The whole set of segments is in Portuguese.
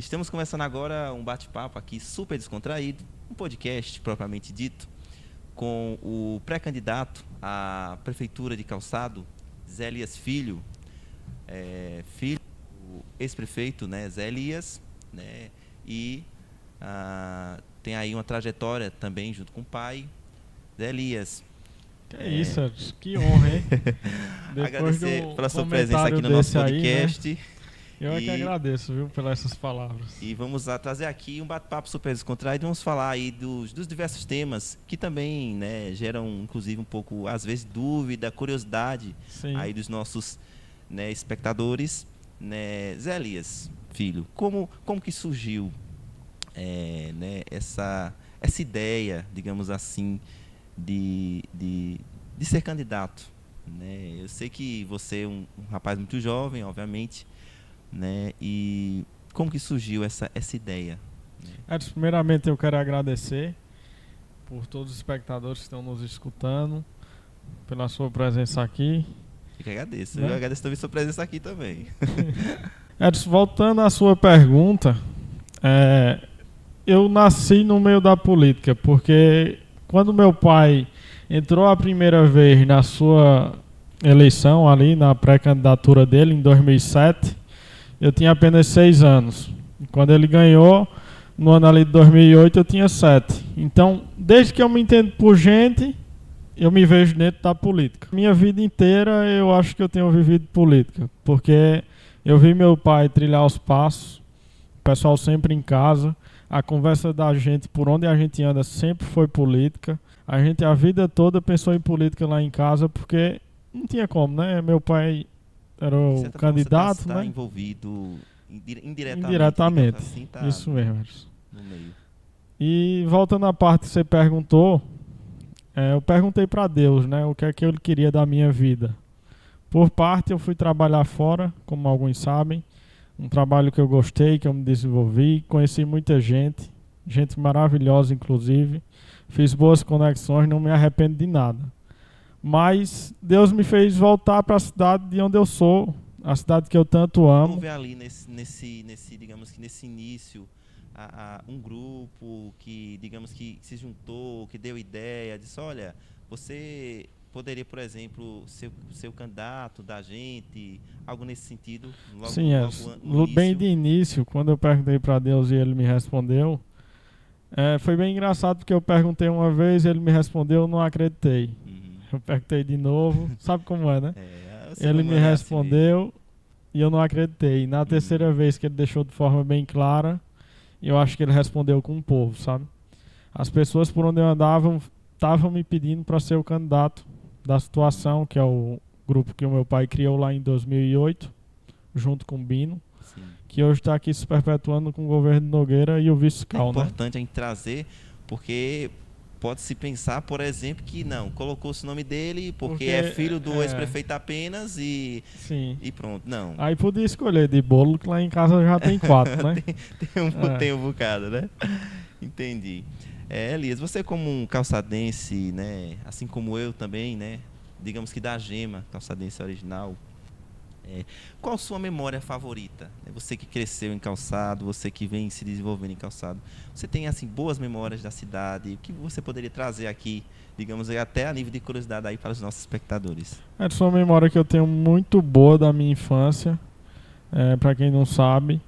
Estamos começando agora um bate-papo aqui super descontraído, um podcast propriamente dito, com o pré-candidato à Prefeitura de Calçado, Zé Elias Filho, filho do ex-prefeito, né, Zé Elias, né, e tem aí uma trajetória também junto com o pai, Zé Elias. Que isso, Edson, que honra, hein? Agradecer pela sua presença aqui no nosso podcast. Aí, né? Eu é que agradeço, viu, pelas essas palavras. E vamos trazer aqui um bate-papo super descontraído. Vamos falar aí dos diversos temas que também, né, geram, inclusive, um pouco, às vezes, dúvida, curiosidade. Sim. Aí dos nossos, né, espectadores. Né? Zé Elias, filho, como que surgiu né, essa ideia, digamos assim, de ser candidato? Né? Eu sei que você é um rapaz muito jovem, obviamente, né? E como que surgiu essa ideia? Edson, primeiramente eu quero agradecer por todos os espectadores que estão nos escutando, pela sua presença aqui. Eu que agradeço, né? Eu agradeço também a sua presença aqui também. Edson, voltando à sua pergunta, eu nasci no meio da política, porque quando meu pai entrou a primeira vez na sua eleição ali, na pré-candidatura dele, em 2007, eu tinha apenas 6 anos. Quando ele ganhou, no ano ali de 2008, eu tinha 7. Então, desde que eu me entendo por gente, eu me vejo dentro da política. Minha vida inteira, eu acho que eu tenho vivido política, porque eu vi meu pai trilhar os passos, o pessoal sempre em casa, a conversa da gente, por onde a gente anda, sempre foi política. A gente a vida toda pensou em política lá em casa, porque não tinha como, né? Meu pai era o candidato, você né? Envolvido indiretamente. Assim, isso mesmo. No meio. E voltando à parte que você perguntou, eu perguntei para Deus, né? O que é que ele queria da minha vida. Por parte, eu fui trabalhar fora, como alguns sabem. Um trabalho que eu gostei, que eu me desenvolvi. Conheci muita gente maravilhosa, inclusive. Fiz boas conexões, não me arrependo de nada. Mas Deus me fez voltar para a cidade de onde eu sou, a cidade que eu tanto amo. Vamos ver ali digamos que nesse início, um grupo que, digamos que se juntou, que deu ideia, disse, olha, você poderia, por exemplo, ser o candidato da gente, algo nesse sentido? Sim, bem de início, quando eu perguntei para Deus e ele me respondeu, foi bem engraçado porque eu perguntei uma vez, ele me respondeu, eu não acreditei. Eu perguntei de novo, sabe como é, né? Ele me respondeu assim e eu não acreditei. Na terceira vez que ele deixou de forma bem clara, eu acho que ele respondeu com o povo, sabe? As pessoas por onde eu andava estavam me pedindo para ser o candidato da situação, que é o grupo que o meu pai criou lá em 2008, junto com o Bino. Sim. Que hoje está aqui se perpetuando com o governo Nogueira e o vice-cal. É importante a gente trazer, porque pode-se pensar, por exemplo, que não, colocou-se o nome dele porque é filho do ex-prefeito apenas e pronto, não. Aí podia escolher de bolo, que lá em casa já tem 4, né? tem um bocado, né? Entendi. Elias, você como um calçadense, né, assim como eu também, né, digamos que da Gema, calçadense original, qual a sua memória favorita? Você que cresceu em Calçado, você que vem se desenvolvendo em Calçado, você tem assim boas memórias da cidade? O que você poderia trazer aqui, digamos até a nível de curiosidade aí para os nossos espectadores? Essa é uma memória que eu tenho muito boa da minha infância. Para quem não sabe,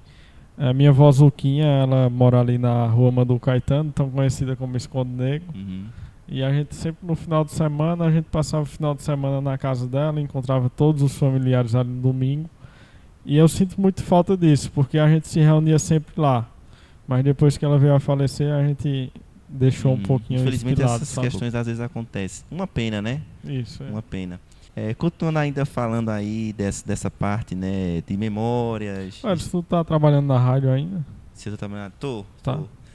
a minha avó Zuquinha, ela mora ali na rua Madu Caetano, tão conhecida como Escondo Negro. E a gente sempre no final de semana, a gente passava o final de semana na casa dela, encontrava todos os familiares ali no domingo. E eu sinto muito falta disso, porque a gente se reunia sempre lá. Mas depois que ela veio a falecer, a gente deixou um pouquinho isso de lado. Infelizmente essas questões às vezes acontecem. Uma pena, né? Isso, Uma pena. Continuando ainda falando aí dessa parte, né, de memórias. Mas tu tá trabalhando na rádio ainda? Se eu tô trabalhando? Tô.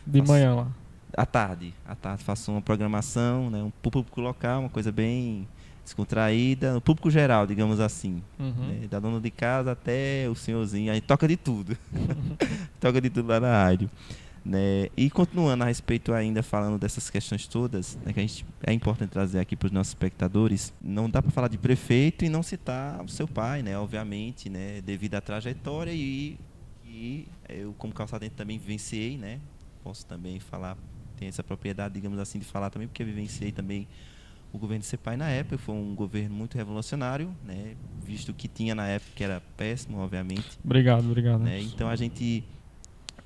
De manhã lá. À tarde faço uma programação, né, um público local, uma coisa bem descontraída, no público geral, digamos assim, né, da dona de casa até o senhorzinho, aí toca de tudo, toca de tudo lá na rádio, né? E continuando a respeito ainda, falando dessas questões todas, né, que é importante trazer aqui para os nossos espectadores, não dá para falar de prefeito e não citar o seu pai, né, obviamente, né, devido à trajetória e E eu, como calçadense, também vivenciei, né? Posso também falar, tenho essa propriedade, digamos assim, de falar também, porque eu vivenciei também o governo de Cepai na época. Foi um governo muito revolucionário, né? Visto que tinha na época, que era péssimo, obviamente. Obrigado. Né? Então, a gente,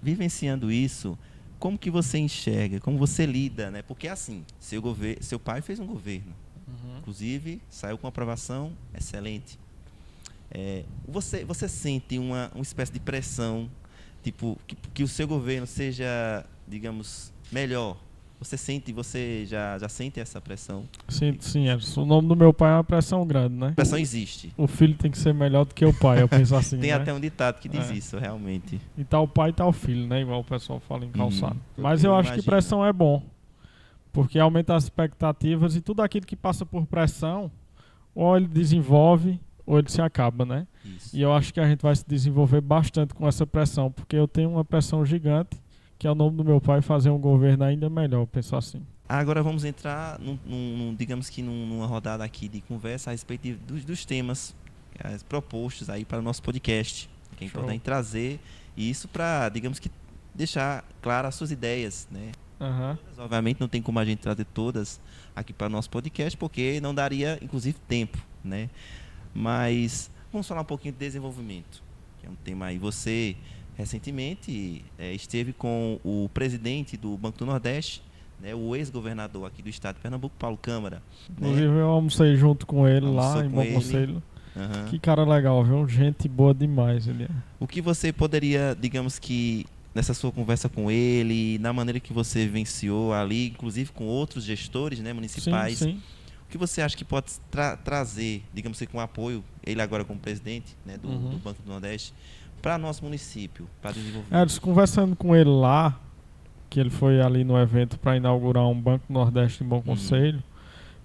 vivenciando isso, como que você enxerga, como você lida, né? Porque, assim, seu pai fez um governo. Inclusive, saiu com aprovação excelente. Você sente uma espécie de pressão, tipo, que o seu governo seja, digamos, melhor? Você já sente essa pressão? Sim, Edson. O nome do meu pai é uma pressão grande, né? A pressão existe. O filho tem que ser melhor do que o pai, eu penso assim, Tem né? até um ditado que diz isso, realmente. E tá o pai e tá o filho, né? Igual o pessoal fala em calçado. Mas Eu eu acho imagino. que pressão é bom. Porque aumenta as expectativas e tudo aquilo que passa por pressão, ou ele desenvolve, ou ele se acaba, né? Isso. E eu acho que a gente vai se desenvolver bastante com essa pressão, porque eu tenho uma pressão gigante, que é o nome do meu pai, fazer um governo ainda melhor, eu penso assim. Agora vamos entrar, digamos que numa rodada aqui de conversa a respeito dos temas propostos aí para o nosso podcast. Que é importante trazer isso para, digamos que, deixar claras as suas ideias, né? Obviamente não tem como a gente trazer todas aqui para o nosso podcast, porque não daria, inclusive, tempo, né? Mas vamos falar um pouquinho de desenvolvimento, que é um tema aí. Você, recentemente, esteve com o presidente do Banco do Nordeste, né, o ex-governador aqui do estado de Pernambuco, Paulo Câmara. Inclusive, né? Eu almocei junto com ele lá em Bom Conselho. Que cara legal, viu? Gente boa demais. Ele é. O que você poderia, digamos que, nessa sua conversa com ele, na maneira que você vivenciou ali, inclusive com outros gestores, né, municipais, sim. O que você acha que pode trazer, digamos assim, com apoio, ele agora como presidente, né, do Banco do Nordeste, para nosso município, para desenvolvimento? Conversando com ele lá, que ele foi ali no evento para inaugurar um Banco do Nordeste em Bom Conselho,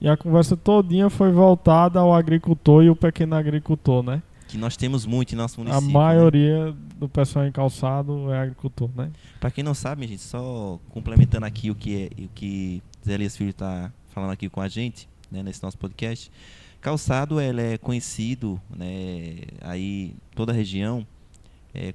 e a conversa todinha foi voltada ao agricultor e o pequeno agricultor, né? Que nós temos muito em nosso município. A maioria, né, do pessoal em calçado é agricultor, né? Para quem não sabe, gente, só complementando aqui o que Zé Elias Filho está falando aqui com a gente, né, nesse nosso podcast. Calçado, ele é conhecido, né, aí toda a região,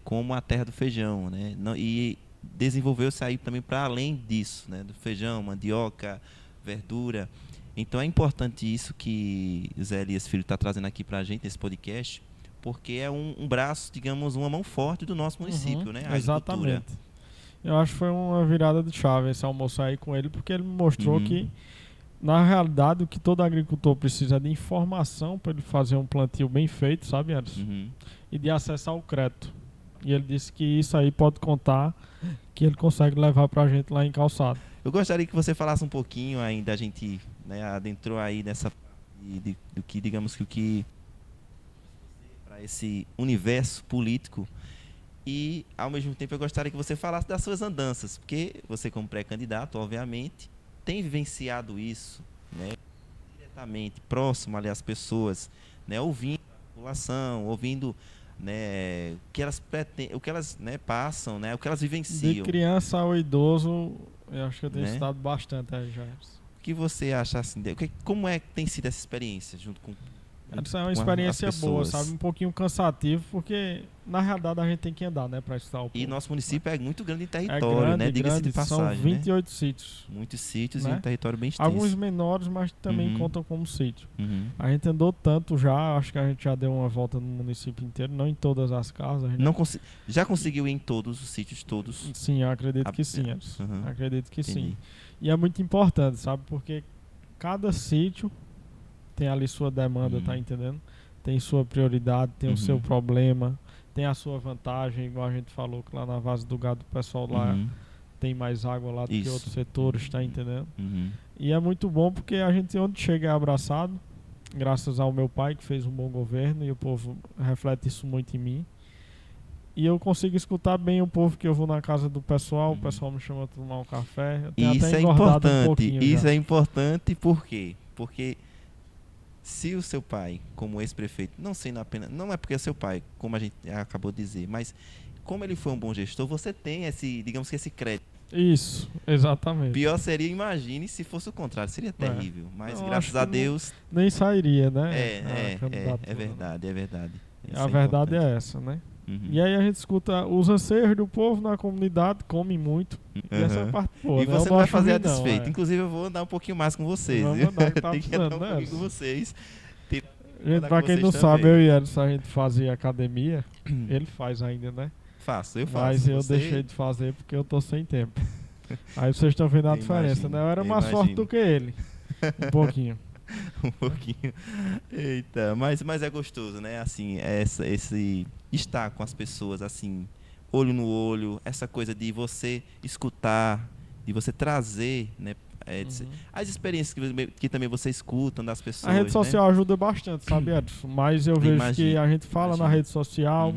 como a terra do feijão, né? E desenvolveu-se aí também para além disso, né, do feijão, mandioca, verdura. Então é importante isso que Zé Elias Filho está trazendo aqui para a gente nesse podcast, porque é um braço, digamos, uma mão forte do nosso município, né? A exatamente. Eu acho que foi uma virada de chave esse almoço aí com ele, porque ele me mostrou que, na realidade, o que todo agricultor precisa é de informação para ele fazer um plantio bem feito, sabe, Anderson? E de acessar o crédito. E ele disse que isso aí pode contar, que ele consegue levar para a gente lá em Calçado. Eu gostaria que você falasse um pouquinho ainda, a gente, né, adentrou aí nessa do que, digamos que o que para esse universo político, e ao mesmo tempo eu gostaria que você falasse das suas andanças, porque você, como pré-candidato, obviamente tem vivenciado isso, né, diretamente, próximo ali às pessoas, né, ouvindo a população, ouvindo, né, o que elas né, passam, né, o que elas vivenciam. De criança ao idoso, eu acho que eu tenho estudado bastante aí, Jair. O que você acha assim? Como é que tem sido essa experiência junto com Essa é uma experiência boa, sabe? Um pouquinho cansativo, porque na realidade a gente tem que andar, né, para estudar o povo. E nosso município é muito grande em território, né? Diga-se de passagem. São 28 sítios. Muitos sítios, né? E um território bem extenso. Alguns menores, mas também contam como sítio. A gente andou tanto já, acho que a gente já deu uma volta no município inteiro, não em todas as casas. Já conseguiu ir em todos os sítios, todos? Sim, eu acredito que sim. Acredito que sim. E é muito importante, sabe? Porque cada sítio tem ali sua demanda, tá entendendo? Tem sua prioridade, tem o seu problema, tem a sua vantagem, igual a gente falou que lá na Vaza do Gado o pessoal lá tem mais água lá do que outros setores, tá entendendo? E é muito bom porque a gente onde chega é abraçado, graças ao meu pai que fez um bom governo, e o povo reflete isso muito em mim. E eu consigo escutar bem o povo, que eu vou na casa do pessoal, o pessoal me chama para tomar um café. Eu tenho isso até é importante. Isso é importante por quê? Porque se o seu pai, como ex-prefeito, não é porque é seu pai, como a gente acabou de dizer, mas como ele foi um bom gestor, você tem digamos que esse crédito. Isso, exatamente. Pior seria, imagine se fosse o contrário, seria terrível. Mas graças a Deus nem sairia, né? É verdade. A verdade importante. é essa, né? E aí a gente escuta os anseios do povo na comunidade, come muito. E essa é a parte boa. E né? você não vai fazer a desfeita. É. Inclusive, eu vou andar um pouquinho mais com vocês. Vamos andar, que tá Tem que andar um precisando, pouquinho com vocês. Gente, pra quem não sabe, eu e Edson, a gente fazia academia. Ele faz ainda, né? Eu faço. Mas eu deixei de fazer porque eu tô sem tempo. Aí vocês estão vendo a diferença, né? Eu era mais forte do que ele. Um pouquinho. Um pouquinho. Eita, mas é gostoso, né? Assim, esse estar com as pessoas, assim, olho no olho, essa coisa de você escutar, de você trazer, né? As experiências que também você escuta das pessoas. A rede social ajuda bastante, sabe, Edson? Mas eu vejo que a gente fala na rede social,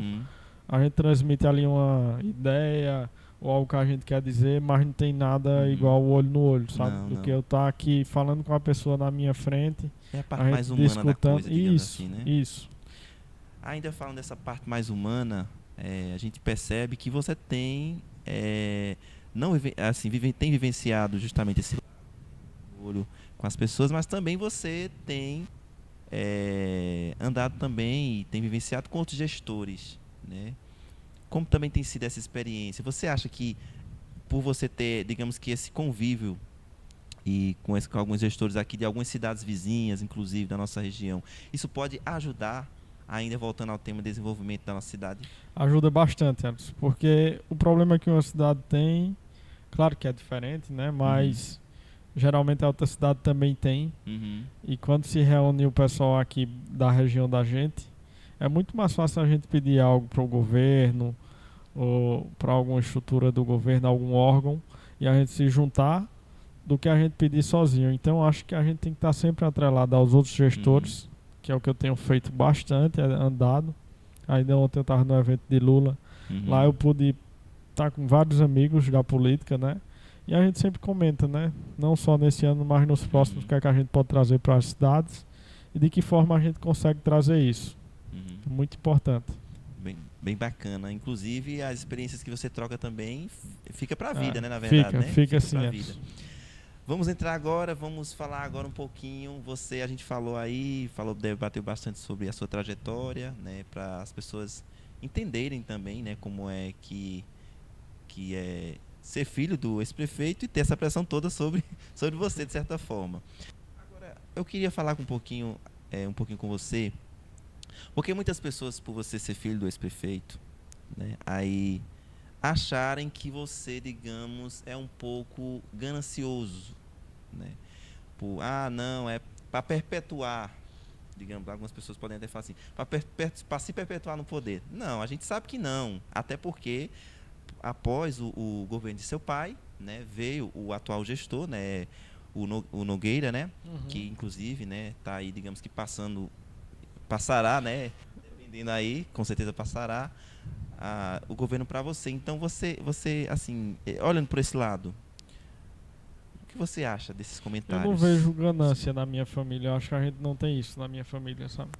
a gente transmite ali uma ideia ou algo que a gente quer dizer, mas não tem nada igual o olho no olho, sabe? Do que eu estar aqui falando com a pessoa na minha frente. É a parte mais humana da coisa, digamos assim, né? Isso. Ainda falando dessa parte mais humana, a gente percebe que você tem tem vivenciado justamente esse olho com as pessoas, mas também você tem andado também e tem vivenciado com outros gestores, né? Como também tem sido essa experiência? Você acha que por você ter, digamos que esse convívio e com alguns gestores aqui de algumas cidades vizinhas, inclusive da nossa região, isso pode ajudar, ainda voltando ao tema desenvolvimento da nossa cidade? Ajuda bastante, Anderson, porque o problema que uma cidade tem, claro que é diferente, né? Mas geralmente a outra cidade também tem. E quando se reúne o pessoal aqui da região da gente, é muito mais fácil a gente pedir algo para o governo ou para alguma estrutura do governo, algum órgão, e a gente se juntar do que a gente pedir sozinho. Então acho que a gente tem que estar sempre atrelado aos outros gestores, que é o que eu tenho feito bastante, andado. Ainda ontem eu estava no evento de Lula. Lá eu pude estar com vários amigos da política, né? E a gente sempre comenta, né? Não só nesse ano, mas nos próximos, o que é que a gente pode trazer para as cidades e de que forma a gente consegue trazer isso. Muito importante. Bem bacana. Inclusive, as experiências que você troca também fica para a vida, né? Na verdade, fica assim. Pra vida. Vamos entrar agora, vamos falar agora um pouquinho. A gente falou aí, debateu bastante sobre a sua trajetória, né? Para as pessoas entenderem também, né? Como é que é ser filho do ex-prefeito e ter essa pressão toda sobre você, de certa forma. Agora, eu queria falar um pouquinho com você, porque muitas pessoas, por você ser filho do ex-prefeito, né, aí acharem que você, digamos, é um pouco ganancioso, né? Não, é para perpetuar, digamos, algumas pessoas podem até falar assim, para se perpetuar no poder. Não, a gente sabe que não, até porque após o governo de seu pai, né, veio o atual gestor, né, o Nogueira, né, que inclusive, né, tá aí, digamos que passará, né, dependendo aí, com certeza passará o governo para você. Então você assim, olhando por esse lado, o que você acha desses comentários? Eu não vejo ganância na minha família. Eu acho que a gente não tem isso na minha família, sabe?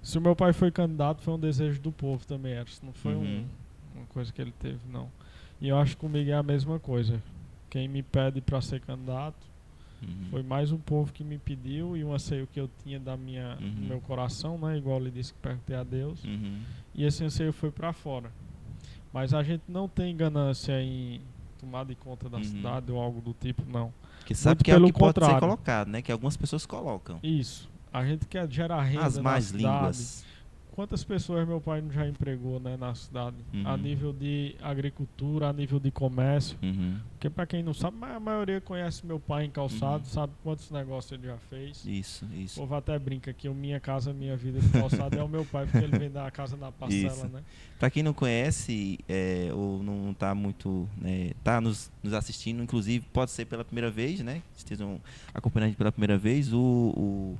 Se o meu pai foi candidato, foi um desejo do povo também, não foi uma coisa que ele teve, não. E eu acho que comigo é a mesma coisa. Quem me pede para ser candidato foi mais um povo que me pediu e um anseio que eu tinha do meu coração, né? Igual ele disse que perguntei a Deus. E esse anseio foi para fora. Mas a gente não tem ganância em tomar de conta da cidade ou algo do tipo, não. Porque sabe muito que é o que pode ser colocado, né? Que algumas pessoas colocam. Isso. A gente quer gerar renda as más na cidade. línguas. Quantas pessoas meu pai já empregou, né, na cidade? A nível de agricultura, a nível de comércio. Porque para quem não sabe, a maioria conhece meu pai em calçado, sabe quantos negócios ele já fez. Isso. O povo até brinca que o Minha Casa Minha Vida de calçado é o meu pai, porque ele vem da casa na parcela, né? Para quem não conhece ou não está muito, né, tá nos assistindo, inclusive pode ser pela primeira vez, né? Estejam acompanhando a gente pela primeira vez, o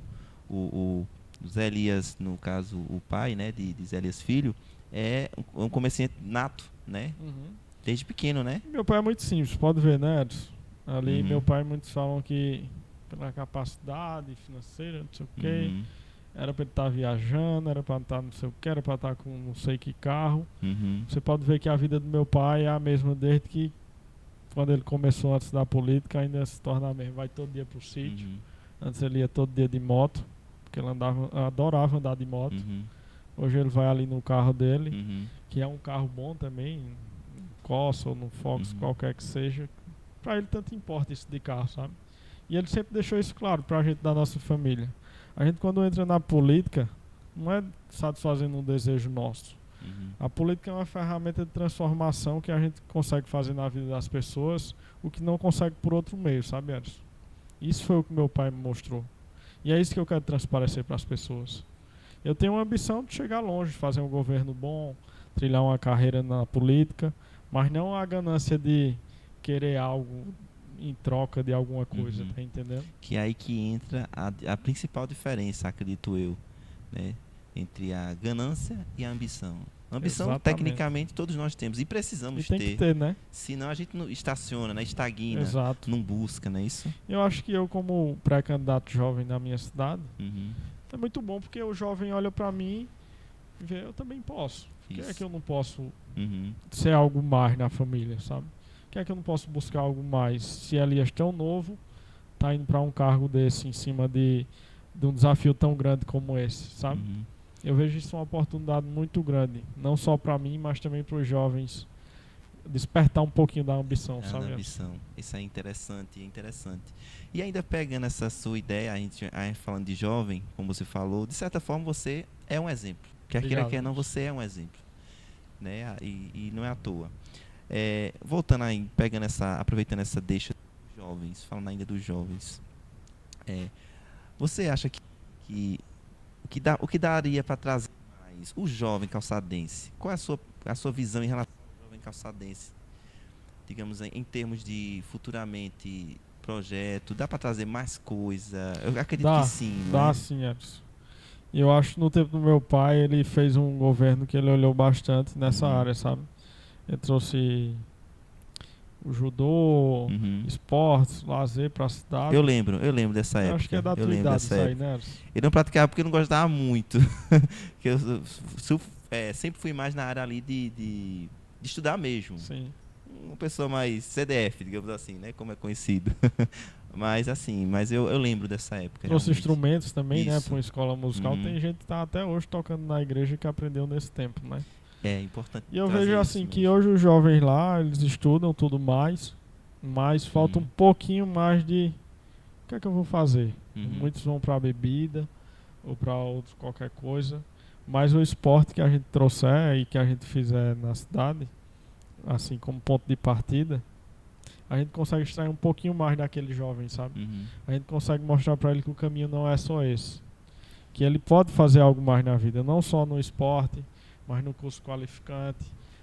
Zé Elias, no caso o pai, né, de Zé Elias Filho, é um comerciante nato, né? Desde pequeno, né? Meu pai é muito simples, pode ver, né, Edson? Ali meu pai, muitos falam que pela capacidade financeira, não sei o quê, era para ele estar viajando, era para estar não sei o que, era para estar com não sei que carro. Você pode ver que a vida do meu pai é a mesma desde que quando ele começou antes da política, ainda se torna a mesma. Vai todo dia pro sítio. Antes ele ia todo dia de moto, porque ele adorava andar de moto. Hoje ele vai ali no carro dele, que é um carro bom também, no Corsa ou no Fox, qualquer que seja, pra ele tanto importa isso de carro, sabe? E ele sempre deixou isso claro pra gente da nossa família. A gente quando entra na política, não é satisfazendo um desejo nosso. A política é uma ferramenta de transformação que a gente consegue fazer na vida das pessoas, o que não consegue por outro meio, sabe, Anderson? Isso foi o que meu pai me mostrou. E é isso que eu quero transparecer para as pessoas. Eu tenho uma ambição de chegar longe, fazer um governo bom, trilhar uma carreira na política, mas não a ganância de querer algo em troca de alguma coisa, tá entendendo? Que é aí que entra a principal diferença, acredito eu, né? Entre a ganância e a ambição. A ambição, exatamente, tecnicamente, todos nós temos e precisamos ter. Tem que ter, né? Senão a gente não estaciona, né? Estagna, exato, não busca, não é isso? Eu acho que eu, como pré-candidato jovem na minha cidade, é muito bom porque o jovem olha pra mim e vê, eu também posso. Por que é que eu não posso ser algo mais na família, sabe? Por que é que eu não posso buscar algo mais? Se Elias tão novo, tá indo pra um cargo desse em cima de um desafio tão grande como esse, sabe? Eu vejo isso uma oportunidade muito grande, não só para mim, mas também para os jovens despertar um pouquinho da ambição, sabe? Ambição. Isso é interessante, E ainda pegando essa sua ideia, a gente falando de jovem, como você falou, de certa forma você é um exemplo. Quer queira, quer não, você é um exemplo, né? E não é à toa. Voltando aí, aproveitando essa deixa dos jovens, falando ainda dos jovens, você acha que o que daria para trazer mais o jovem calçadense? Qual é a sua visão em relação ao jovem calçadense? Digamos, em termos de futuramente projeto, dá para trazer mais coisa? Eu acredito que sim. Dá sim, Edson. Eu acho que no tempo do meu pai ele fez um governo que ele olhou bastante nessa área, sabe? Ele trouxe o judô, esportes, lazer pra cidade. Eu lembro dessa época. Acho que é da tua idade isso aí, né? Eu não praticava porque eu não gostava muito. Porque eu sempre fui mais na área ali de estudar mesmo. Sim. Uma pessoa mais CDF, digamos assim, né? Como é conhecido. Mas eu lembro dessa época. Trouxe instrumentos também, isso, né? Pra uma escola musical. Tem gente que tá até hoje tocando na igreja que aprendeu nesse tempo, né? É importante. E eu vejo assim que hoje os jovens lá, eles estudam tudo mais, mas falta um pouquinho mais de o que é que eu vou fazer? Muitos vão pra bebida ou pra outros qualquer coisa, mas o esporte que a gente trouxer e que a gente fizer na cidade, assim como ponto de partida, a gente consegue extrair um pouquinho mais daquele jovem, sabe? A gente consegue mostrar pra ele que o caminho não é só esse, que ele pode fazer algo mais na vida, não só no esporte, mas no curso qualificante,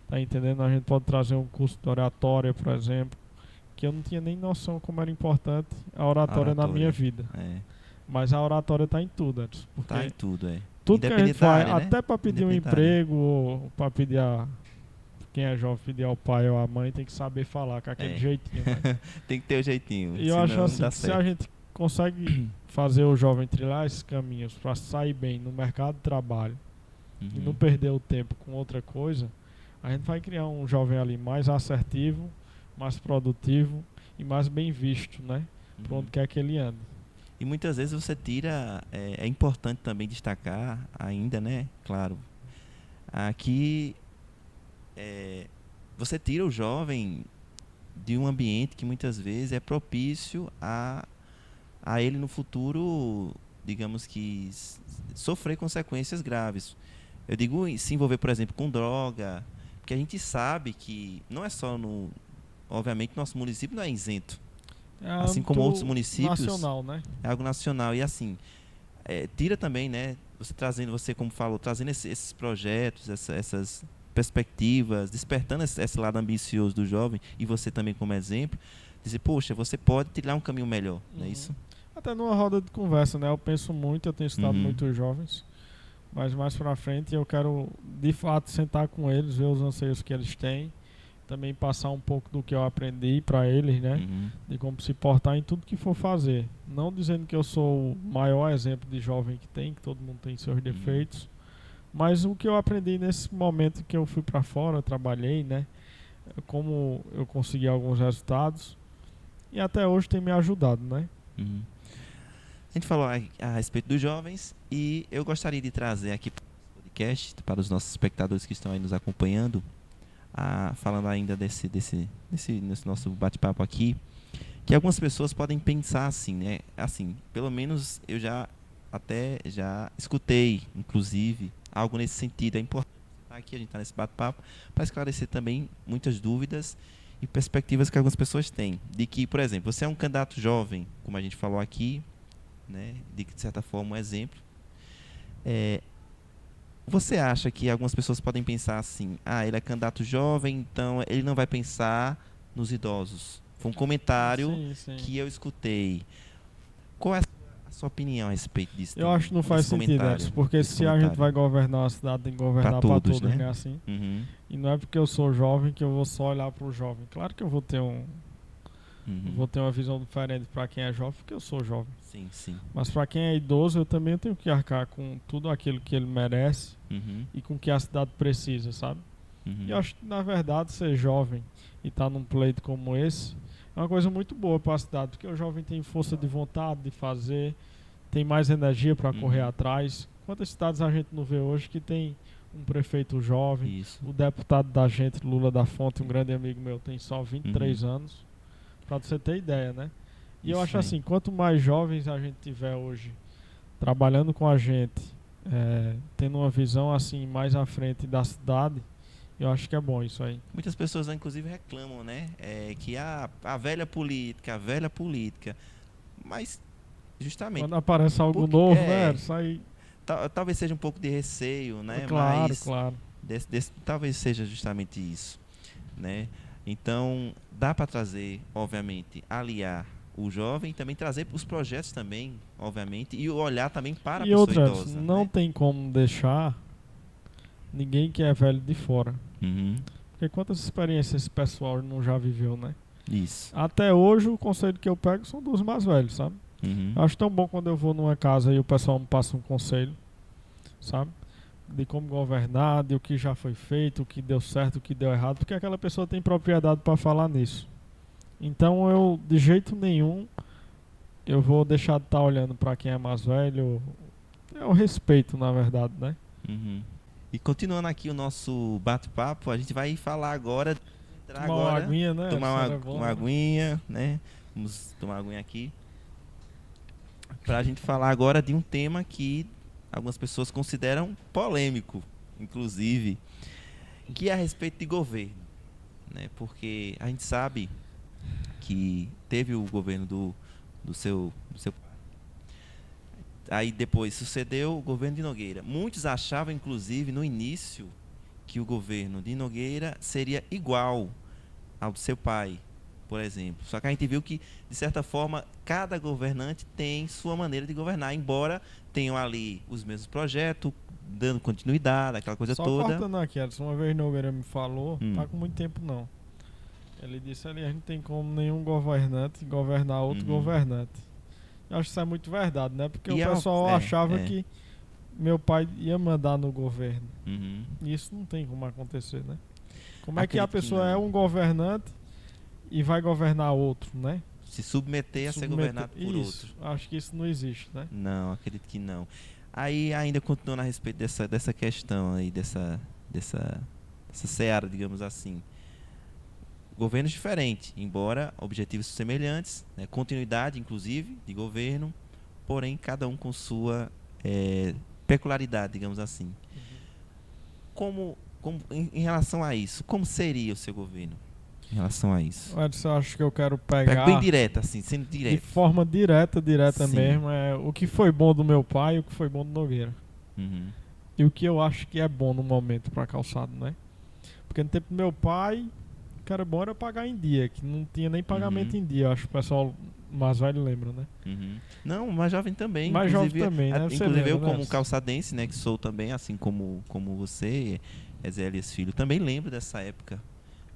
tá entendendo? A gente pode trazer um curso de oratória, por exemplo, que eu não tinha nem noção como era importante a oratória na minha vida. Mas a oratória tá em tudo, Edson. Tá em tudo, Tudo que a gente faz, né? Até para pedir um emprego, ou para pedir quem é jovem, pedir ao pai ou à mãe, tem que saber falar com aquele jeitinho, né? Tem que ter o jeitinho. E eu acho assim, que se a gente consegue fazer o jovem trilhar esses caminhos para sair bem no mercado de trabalho, e não perder o tempo com outra coisa, a gente vai criar um jovem ali mais assertivo, mais produtivo e mais bem visto, né? Por onde quer que ele ande. E muitas vezes você tira, é importante também destacar ainda, né? Claro, aqui você tira o jovem de um ambiente que muitas vezes é propício a ele no futuro, digamos que, sofrer consequências graves. Eu digo se envolver, por exemplo, com droga, porque a gente sabe que não é só obviamente, nosso município não é isento. Assim como outros municípios. Nacional, né? É algo nacional. E assim, tira também, né? Você como falou, trazendo esses projetos, essas perspectivas, despertando esse lado ambicioso do jovem, e você também como exemplo, dizer, poxa, você pode trilhar um caminho melhor, não é isso? Até numa roda de conversa, né? Eu penso muito, eu tenho estudado muitos jovens, mas mais pra frente eu quero, de fato, sentar com eles, ver os anseios que eles têm, também passar um pouco do que eu aprendi para eles, né? De como se portar em tudo que for fazer. Não dizendo que eu sou o maior exemplo de jovem que tem, que todo mundo tem seus defeitos, mas o que eu aprendi nesse momento que eu fui para fora, trabalhei, né? Como eu consegui alguns resultados e até hoje tem me ajudado, né? A gente falou a respeito dos jovens e eu gostaria de trazer aqui para o podcast, para os nossos espectadores que estão aí nos acompanhando, falando ainda nesse nosso bate-papo aqui, que algumas pessoas podem pensar assim, né? Assim, pelo menos eu já escutei, inclusive, algo nesse sentido. É importante estar aqui, a gente está nesse bate-papo, para esclarecer também muitas dúvidas e perspectivas que algumas pessoas têm. De que, por exemplo, você é um candidato jovem, como a gente falou aqui, né? De certa forma, um exemplo. Você acha que algumas pessoas podem pensar assim, ele é candidato jovem, então ele não vai pensar nos idosos? Foi um comentário que eu escutei. Qual é a sua opinião a respeito disso? Eu acho que não faz sentido, Edson, porque se a gente vai governar a cidade, tem que governar para todos, né? Assim. Uhum. E não é porque eu sou jovem que eu vou só olhar para o jovem. Claro que eu vou ter vou ter uma visão diferente para quem é jovem, porque eu sou jovem. Sim, sim. Mas para quem é idoso, eu também tenho que arcar com tudo aquilo que ele merece e com o que a cidade precisa, sabe? E eu acho que, na verdade, ser jovem e estar num pleito como esse é uma coisa muito boa para a cidade, porque o jovem tem força de vontade de fazer, tem mais energia para correr atrás. Quantas cidades a gente não vê hoje que tem um prefeito jovem? Isso. O deputado da gente, Lula da Fonte, um grande amigo meu, tem só 23 anos, para você ter ideia, né? E eu acho assim, quanto mais jovens a gente tiver hoje trabalhando com a gente, tendo uma visão assim mais à frente da cidade, eu acho que é bom isso aí. Muitas pessoas, inclusive, reclamam, né? Que a velha política. Mas, justamente... Quando aparece algo novo, né? Isso aí... Talvez seja um pouco de receio, né? Claro, claro. Talvez seja justamente isso, né? Então, dá para trazer, obviamente, aliar o jovem e também trazer os projetos também, obviamente, e olhar também para a pessoa idosa. Não tem como deixar ninguém que é velho de fora. Porque quantas experiências esse pessoal não já viveu, né? Isso. Até hoje, o conselho que eu pego são dos mais velhos, sabe? Eu acho tão bom quando eu vou numa casa e o pessoal me passa um conselho, sabe? De como governar, de o que já foi feito, o que deu certo, o que deu errado, porque aquela pessoa tem propriedade para falar nisso. Então eu, de jeito nenhum, eu vou deixar de estar olhando para quem é mais velho. É o respeito, na verdade, né? E continuando aqui o nosso bate-papo, a gente vai falar agora... Tomar uma aguinha, né? Tomar uma aguinha, né? Vamos tomar uma aguinha aqui. Para a gente falar agora de um tema que algumas pessoas consideram polêmico, inclusive, que é a respeito de governo, né? Porque a gente sabe que teve o governo do seu pai. Aí depois sucedeu o governo de Nogueira. Muitos achavam, inclusive, no início, que o governo de Nogueira seria igual ao do seu pai, por exemplo. Só que a gente viu que, de certa forma, cada governante tem sua maneira de governar, embora tenham ali os mesmos projetos, dando continuidade, aquela coisa toda. Só cortando aqui, Edson, uma vez Nogueira me falou, tá com muito tempo não. Ele disse ali, a gente tem como nenhum governante governar outro governante. Eu acho que isso é muito verdade, né? Porque o pessoal achava que meu pai ia mandar no governo. E isso não tem como acontecer, né? Como é que a pessoa é um governante e vai governar outro, né? Se submeter a ser governado por outro. Acho que isso não existe, né? Não, acredito que não. Aí, ainda continuando a respeito dessa questão aí, dessa seara, digamos assim. Governos diferentes, embora objetivos semelhantes, né? Continuidade, inclusive, de governo, porém, cada um com sua peculiaridade, digamos assim. Em relação a isso, como seria o seu governo? Em relação a isso. Edson, eu acho que eu quero pegar... Bem direta, assim, sendo direto. De forma direta mesmo, o que foi bom do meu pai e o que foi bom do Nogueira. E o que eu acho que é bom no momento para calçado, né? Porque no tempo do meu pai, o que era bom era pagar em dia, que não tinha nem pagamento em dia. Acho que o pessoal mais velho lembra, né? Não, mais jovem também. Mais jovem também, né? Inclusive eu, como calçadense, né, que sou também, assim como você, Ezélias Filho, também lembro dessa época.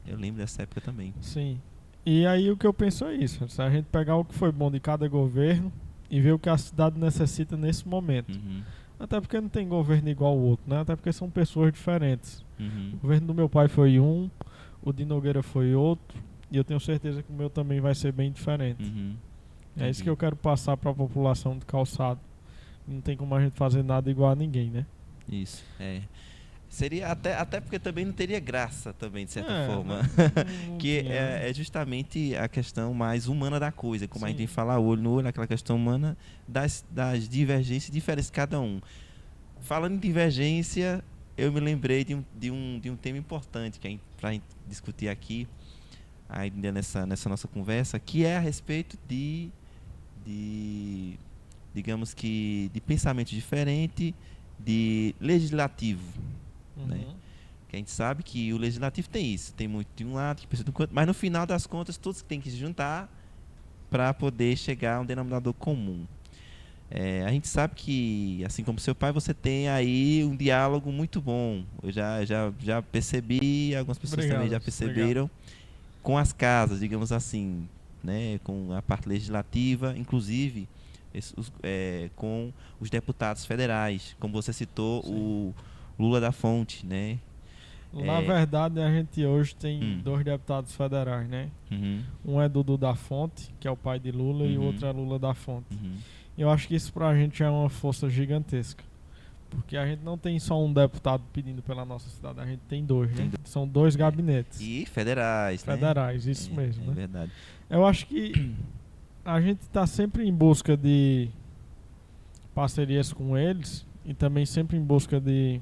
Eu lembro dessa época também. Sim. E aí o que eu penso é isso. Se a gente pegar o que foi bom de cada governo e ver o que a cidade necessita nesse momento. Até porque não tem governo igual ao outro, né? Até porque são pessoas diferentes. O governo do meu pai foi um, o de Nogueira foi outro, e eu tenho certeza que o meu também vai ser bem diferente. É isso que eu quero passar para a população de Calçado. Não tem como a gente fazer nada igual a ninguém, né? Isso, seria até porque também não teria graça também, de certa forma. Não que tinha, é justamente a questão mais humana da coisa, como a gente Sim. fala olho no olho, aquela questão humana das divergências diferentes de cada um. Falando em divergência, eu me lembrei de um tema importante que para a gente discutir aqui, ainda nessa nossa conversa, que é a respeito digamos que, de pensamento diferente, de legislativo, né? Que a gente sabe que o legislativo tem isso, tem muito de um lado, que pensa do outro, mas no final das contas todos têm que se juntar para poder chegar a um denominador comum. A gente sabe que, assim como seu pai, você tem aí um diálogo muito bom. Eu já percebi, algumas pessoas também já perceberam, com as casas, digamos assim, né, com a parte legislativa, inclusive com os deputados federais, como você citou, Sim. o Lula da Fonte, né? Na verdade, a gente hoje tem 2 deputados federais, né? Uhum. Um é Dudu da Fonte, que é o pai de Lula, e o outro é Lula da Fonte. Uhum. Eu acho que isso pra gente é uma força gigantesca. Porque a gente não tem só um deputado pedindo pela nossa cidade, a gente tem 2, né? São 2 gabinetes. E federais, Federais, né? Isso mesmo, né? É verdade. Eu acho que a gente está sempre em busca de parcerias com eles e também sempre em busca de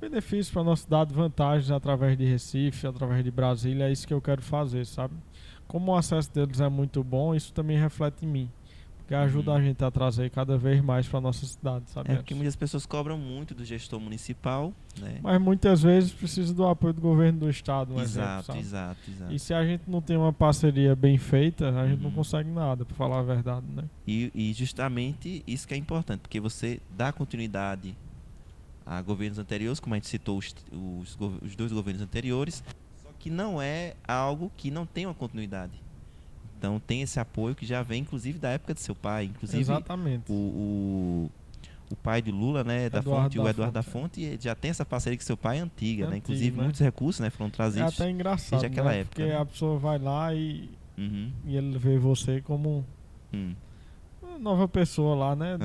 benefícios para a nossa cidade, vantagens através de Recife, através de Brasília. É isso que eu quero fazer, sabe? Como o acesso deles é muito bom, isso também reflete em mim. Que ajuda a gente a trazer cada vez mais para nossa cidade, sabe? Porque muitas pessoas cobram muito do gestor municipal, né? Mas muitas vezes precisa do apoio do governo do estado, Exato. E se a gente não tem uma parceria bem feita, a gente não consegue nada, para falar a verdade, né? E justamente isso que é importante, porque você dá continuidade a governos anteriores, como a gente citou os 2 governos anteriores, só que não é algo que não tem uma continuidade. Então tem esse apoio que já vem, inclusive, da época de seu pai. Inclusive, exatamente. O pai de Lula, né, da Fonte, o Eduardo da Fonte, já tem essa parceria com seu pai antiga, né? Inclusive, né? Muitos recursos, né, foram trazidos. É até engraçado, desde aquela né? época. Porque a pessoa vai lá e ele vê você como uma nova pessoa lá, né?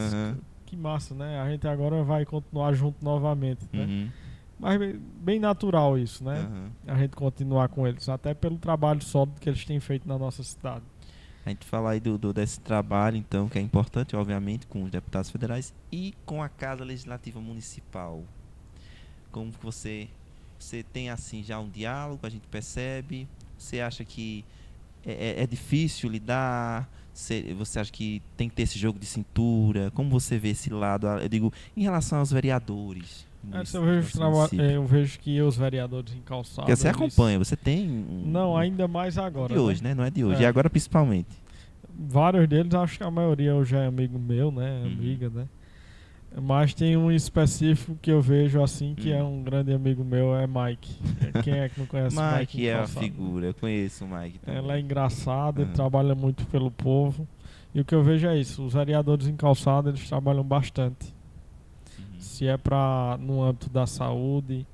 Que massa, né? A gente agora vai continuar junto novamente, né? Mas bem natural isso, né? A gente continuar com eles, até pelo trabalho sólido que eles têm feito na nossa cidade. A gente fala aí desse trabalho, então, que é importante, obviamente, com os deputados federais e com a Casa Legislativa Municipal. Como que você tem, assim, já um diálogo, a gente percebe? Você acha que é difícil lidar? Você acha que tem que ter esse jogo de cintura? Como você vê esse lado, eu digo, em relação aos vereadores? Eu vejo que os vereadores em Calçada... Porque você acompanha, você tem... Não, ainda mais agora. De hoje, né? Não é de hoje, e agora principalmente. Vários deles, acho que a maioria já é amigo meu, né? Amiga, né? Mas tem um específico que eu vejo assim, que é um grande amigo meu, é Mike. Quem é que não conhece Mike? Mike é a figura, eu conheço o Mike também. Ela é engraçada, ele trabalha muito pelo povo. E o que eu vejo é isso, os vereadores em Calçada, eles trabalham bastante. Se é no âmbito da saúde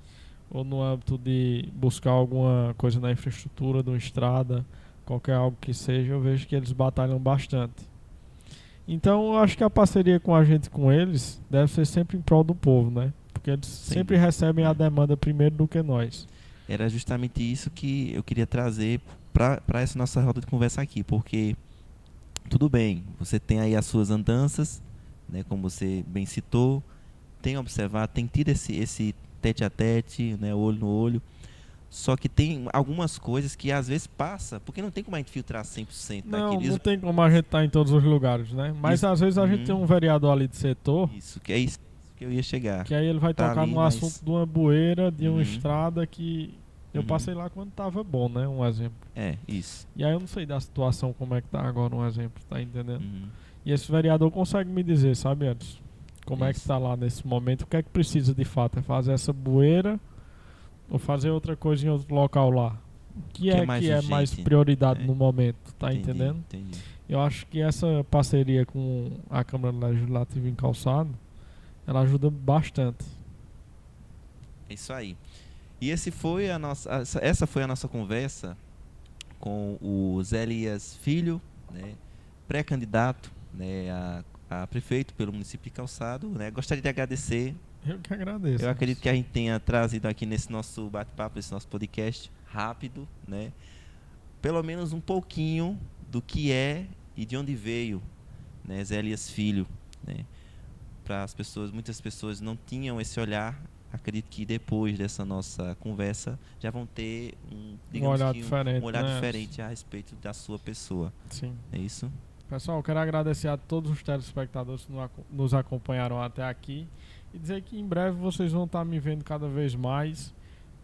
ou no âmbito de buscar alguma coisa na infraestrutura de uma estrada, qualquer algo que seja, eu vejo que eles batalham bastante. Então eu acho que a parceria com a gente, com eles, deve ser sempre em prol do povo, né? Porque eles sempre recebem a demanda primeiro do que nós. Era justamente isso que eu queria trazer para essa nossa roda de conversa aqui, porque tudo bem, você tem aí as suas andanças, né, como você bem citou, tem observado, tem tido esse tete a tete, né, olho no olho. Só que tem algumas coisas que às vezes passa, porque não tem como a gente filtrar 100% daquilo. Não tem como a gente estar em todos os lugares, né? Mas às vezes a gente tem um vereador ali de setor... Isso que eu ia chegar. Que aí ele vai tocar no assunto de uma bueira, de uma estrada que... Eu passei lá quando tava bom, né? Um exemplo. Isso. E aí eu não sei da situação como é que tá agora, um exemplo, tá entendendo? E esse vereador consegue me dizer, sabe, Anderson? Como é que tá lá nesse momento, o que é que precisa de fato? É fazer essa bueira ou fazer outra coisa em outro local lá? O que é mais prioridade no momento, tá entendendo? Entendi. Eu acho que essa parceria com a Câmara Legislativa em Calçado, ela ajuda bastante. É isso aí. E essa foi a nossa conversa com o Zé Elias Filho, né, pré-candidato, né, a prefeito, pelo município de Calçado, né? Gostaria de agradecer. Eu que agradeço. Eu acredito que a gente tenha trazido aqui nesse nosso bate-papo, nesse nosso podcast rápido, né? Pelo menos um pouquinho do que é e de onde veio, né, Zé Elias Filho, né? Para as pessoas, muitas pessoas não tinham esse olhar. Acredito que depois dessa nossa conversa já vão ter um olhar diferente, um olhar diferente a respeito da sua pessoa. Sim. É isso? Pessoal, eu quero agradecer a todos os telespectadores que nos acompanharam até aqui e dizer que em breve vocês vão estar me vendo cada vez mais,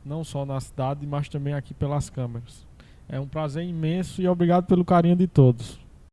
não só na cidade, mas também aqui pelas câmeras. É um prazer imenso e obrigado pelo carinho de todos.